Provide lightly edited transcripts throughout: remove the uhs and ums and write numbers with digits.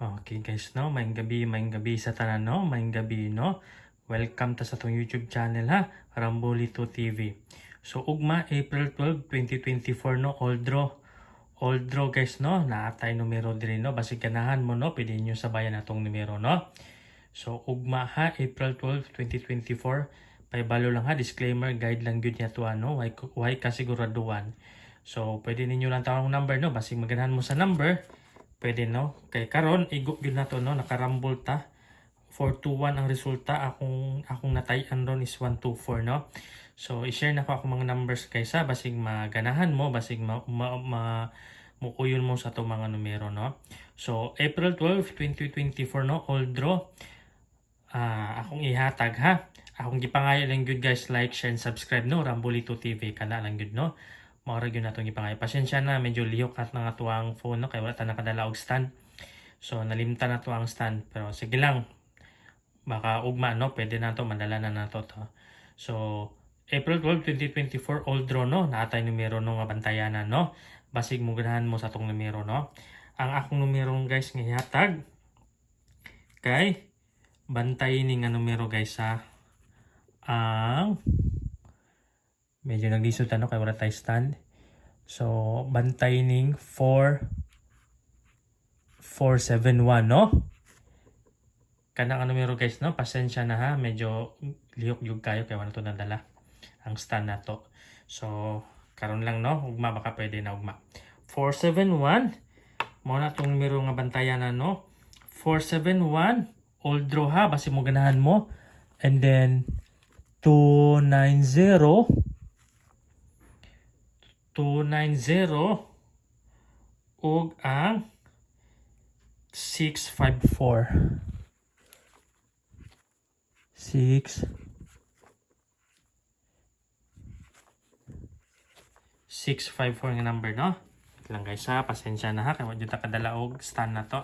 Okay guys, no, maayong gabi sa tanan, no, maayong gabi, no. Welcome ta sa tong YouTube channel ha, Rambolito TV. So ugma April 12, 2024 no, old draw guys no, naatay numero diri no, basig ganahan mo no, pwede niyo sabayan atong numero no. So ugma ha, April 12, 2024. Paibalo lang ha, disclaimer, guide lang gyud niya to ano, why kasiguraduhan. So pwede ninyo lang tawag number no, basig maganahan mo sa number. Pwede no. Kay karon igop gyud na to no, nakarambol ta. 421 ang resulta. Akong natayan ron is 124 no. So i-share na ko akong mga numbers kaysa basig maganahan mo, basig mukuyon mo sa to mga numero no. So April 12, 2024 no, old draw. Akong ihatag ha. Akong gipangayo lang gyud guys, like, share, and subscribe no, Rambolito TV kana lang gyud no. Maura yun na itong ipangay. Pasensya na, medyo lihok at nga tuwang phone, no? Kaya wala tayo nakadala og stand. So, nalimtan na to ang stand. Pero sige lang, baka ugma, no? Pwede na to, mandala na to. So, April 12, 2024, old draw, no? Naatay numero no nga bantayanan, no? Basig mo ganahan mo sa itong numero, no? Ang akong numero, guys, nga hatag, kay, bantay ni nga numero, guys, ha? Ang medyo naglisod ano kay wala tayo stand. So bantay ning 4471 no. Kana ang numero guys no, pasensya na ha, medyo lihok yung kayo kay wala to nadala ang stand na to. So karon lang no, ugma baka pwede na ugma. 471 mo na tong numero nga bantayan na no. 471 old draw ha, basi mo ganahan mo. And then 290 ug ang 654 654 nga number no. Ito lang guys ha, pasensya na ha kay wala ta kadala og stand na to.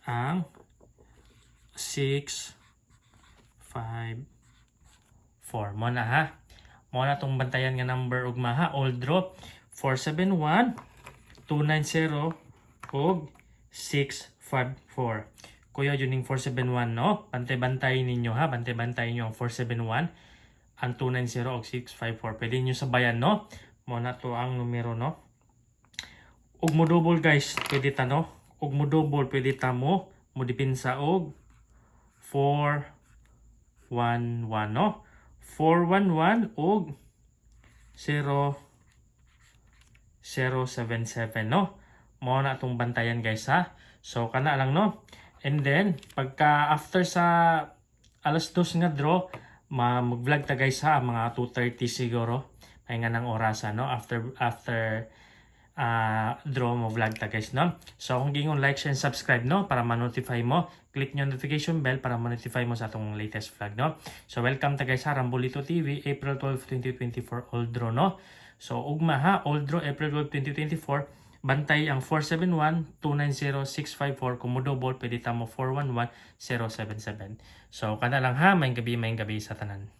Ang 654 mo na ha. Mo na tong bantayan nga number ugma ha, old draw 471 290 ug 654. Kuya juning 471 no, bantay-bantay ninyo ha, bantay-bantay niyo ang 471, ang 290 ug 654. Pwede niyo sabayan no. Mo na to ang numero no. Ug mo double guys, pwede ta no. Ug mo double pwede ta mo dipinsa og 411 no. 411 ug 0077 no. Mao na atong bantayan guys ha. So kana lang no. And then pagka after sa alas 2 nga draw, mag-vlog ta guys ha, mga 2:30 siguro. Ay nga nang orasan no, after draw mo vlog ta guys no. So kung gingon like, share, and subscribe no para ma-notify mo, click nyo notification bell para ma-notify mo sa atong latest vlog no. So welcome ta guys sa Rambolito TV, April 12, 2024 old draw no. So ugma ha, old draw April 12, 2024, bantay ang 471 290 654, kung mo double pwede ta mo 411 077. So kana lang ha, maayong gabi sa tanan.